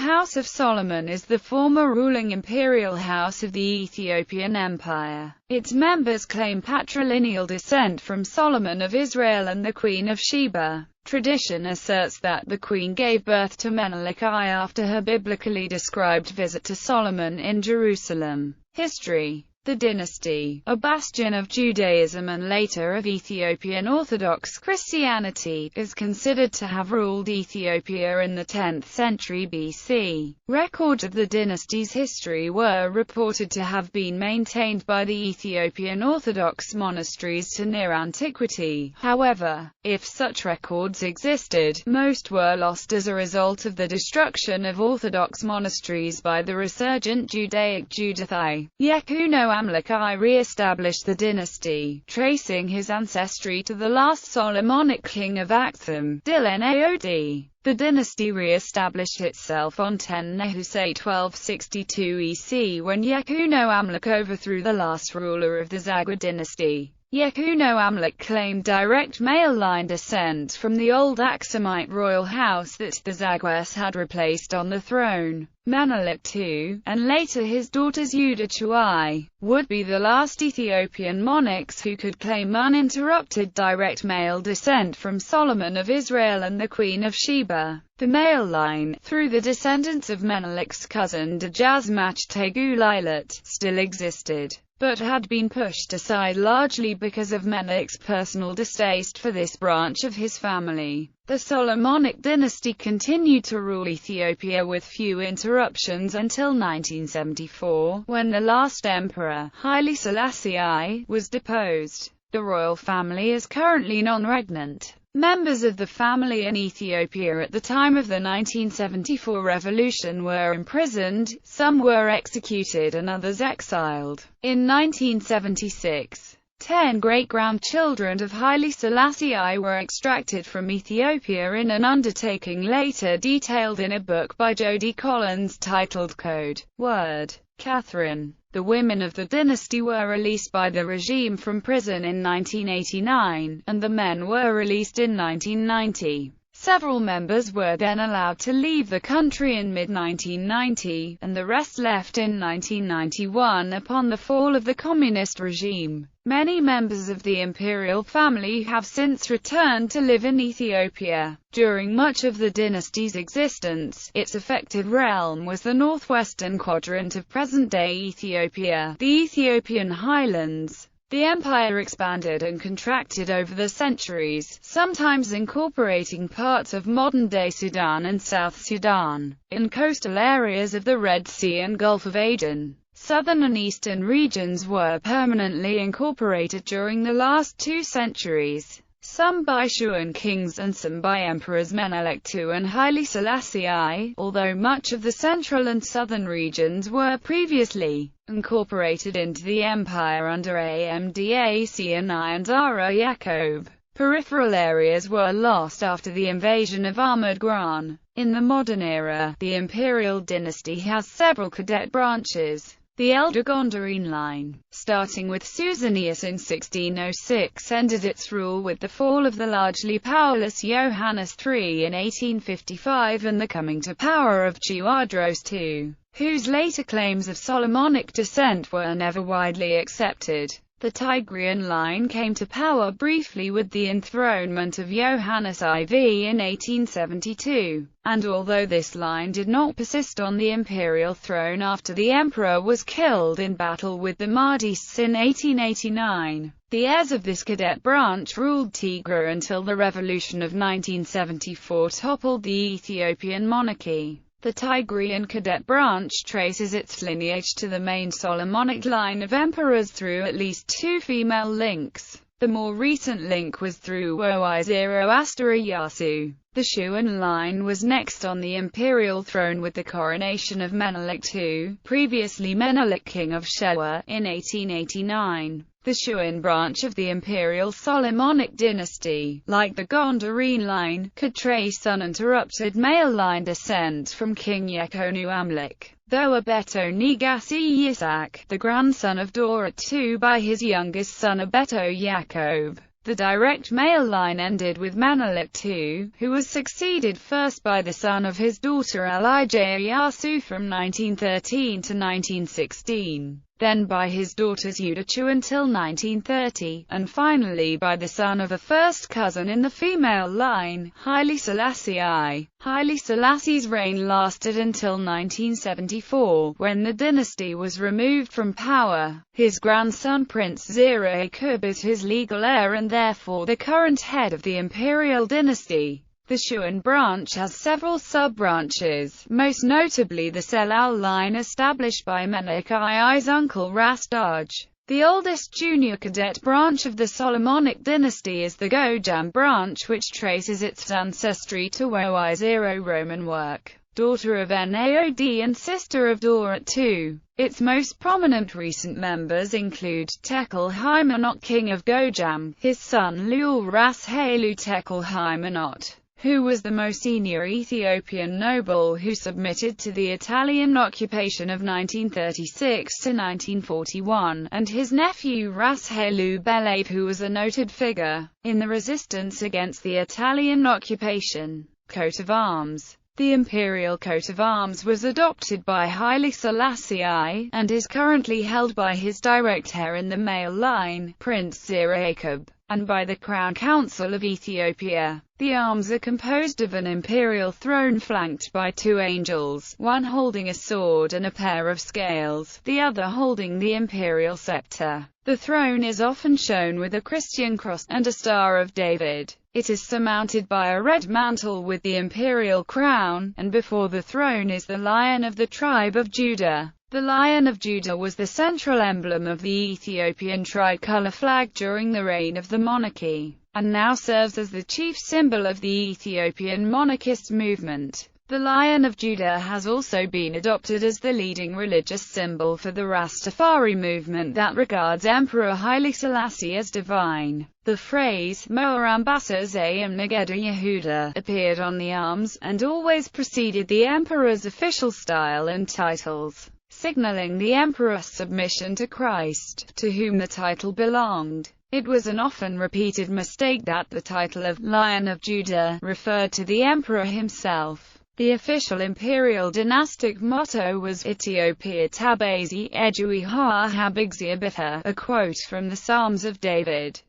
House of Solomon is the former ruling imperial house of the Ethiopian Empire. Its members claim patrilineal descent from Solomon of Israel and the Queen of Sheba. Tradition asserts that the queen gave birth to Menelik I after her biblically described visit to Solomon in Jerusalem. History. The dynasty, a bastion of Judaism and later of Ethiopian Orthodox Christianity, is considered to have ruled Ethiopia in the 10th century BC. Records of the dynasty's history were reported to have been maintained by the Ethiopian Orthodox monasteries to near antiquity. However, if such records existed, most were lost as a result of the destruction of Orthodox monasteries by the resurgent Judaic Judathi. Yekuno Amlek I re-established the dynasty, tracing his ancestry to the last Solomonic king of Aksum, Dilnaod. The dynasty re-established itself on 10 Nehusay 1262 EC when Yekuno Amlek overthrew the last ruler of the Zagwe dynasty. Yekuno Amlek claimed direct male line descent from the old Aksumite royal house that the Zagwes had replaced on the throne. Menelik II, and later his daughters Udachu I, would be the last Ethiopian monarchs who could claim uninterrupted direct male descent from Solomon of Israel and the Queen of Sheba. The male line, through the descendants of Menelik's cousin Dejazmach Tegu-Lilat, still existed, but had been pushed aside largely because of Menelik's personal distaste for this branch of his family. The Solomonic dynasty continued to rule Ethiopia with few interruptions until 1974, when the last emperor, Haile Selassie I, was deposed. The royal family is currently non-regnant. Members of the family in Ethiopia at the time of the 1974 revolution were imprisoned, some were executed and others exiled. In 1976, 10 great-grandchildren of Haile Selassie I were extracted from Ethiopia in an undertaking later detailed in a book by Jody Collins titled Code Word. Catherine. The women of the dynasty were released by the regime from prison in 1989, and the men were released in 1990. Several members were then allowed to leave the country in mid-1990, and the rest left in 1991 upon the fall of the communist regime. Many members of the imperial family have since returned to live in Ethiopia. During much of the dynasty's existence, its effective realm was the northwestern quadrant of present-day Ethiopia, the Ethiopian highlands. The empire expanded and contracted over the centuries, sometimes incorporating parts of modern-day Sudan and South Sudan, in coastal areas of the Red Sea and Gulf of Aden. Southern and eastern regions were permanently incorporated during the last 2 centuries, some by Shuan kings and some by emperors Menelik II and Haile Selassie I, although much of the central and southern regions were previously incorporated into the empire under Amda Sinai and Zara Yaakov. Peripheral areas were lost after the invasion of Ahmad Gran. In the modern era, the imperial dynasty has several cadet branches. The elder Gondarine line, starting with Suetonius in 1606, ended its rule with the fall of the largely powerless Johannes III in 1855 and the coming to power of Tewodros II, whose later claims of Solomonic descent were never widely accepted. The Tigrian line came to power briefly with the enthronement of Johannes IV in 1872, and although this line did not persist on the imperial throne after the emperor was killed in battle with the Mahdists in 1889, the heirs of this cadet branch ruled Tigray until the revolution of 1974 toppled the Ethiopian monarchy. The Tigrian cadet branch traces its lineage to the main Solomonic line of emperors through at least 2 female links. The more recent link was through Oi Zoroaster-Iyasu. The Shuan line was next on the imperial throne with the coronation of Menelik II, previously Menelik king of Shewa, in 1889. The Shuan branch of the imperial Solomonic dynasty, like the Gondarine line, could trace uninterrupted male line descent from King Yekonu Amlek, though Abeto Nigasi Yisak, the grandson of Dora II by his youngest son Abeto Yaakov, The direct male line ended with Menelik II, who was succeeded first by the son of his daughter Elijah-Yasu from 1913 to 1916, then by his daughters Udachu until 1930, and finally by the son of a first cousin in the female line, Haile Selassie I. Haile Selassie's reign lasted until 1974, when the dynasty was removed from power. His grandson Prince Zero-Akub is his legal heir and therefore the current head of the imperial dynasty. The Shuan branch has several sub-branches, most notably the Selal line established by Menelik II's uncle Ras Daj. The oldest junior cadet branch of the Solomonic dynasty is the Gojam branch, which traces its ancestry to Woi-0 Roman work, daughter of Naod and sister of Dorat II. Its most prominent recent members include Tekel Haymanot, king of Gojam, his son Lual Ras Halu Tekel Haymanot, who was the most senior Ethiopian noble who submitted to the Italian occupation of 1936 to 1941, and his nephew Ras Halu Belaib, who was a noted figure in the resistance against the Italian occupation. Coat of arms. The imperial coat of arms was adopted by Haile Selassie I, and is currently held by his direct heir in the male line, Prince Zero-Akub, and by the Crown Council of Ethiopia. The arms are composed of an imperial throne flanked by two angels, one holding a sword and a pair of scales, the other holding the imperial scepter. The throne is often shown with a Christian cross and a Star of David. It is surmounted by a red mantle with the imperial crown, and before the throne is the Lion of the tribe of Judah. The Lion of Judah was the central emblem of the Ethiopian tricolor flag during the reign of the monarchy, and now serves as the chief symbol of the Ethiopian monarchist movement. The Lion of Judah has also been adopted as the leading religious symbol for the Rastafari movement that regards Emperor Haile Selassie as divine. The phrase, Mo'arambasa Zayim Negeda Yehuda, appeared on the arms, and always preceded the emperor's official style and titles, signaling the emperor's submission to Christ, to whom the title belonged. It was an often repeated mistake that the title of Lion of Judah referred to the emperor himself. The official imperial dynastic motto was Ethiopia Tabazi Ejui Ha Habigziabitha, a quote from the Psalms of David.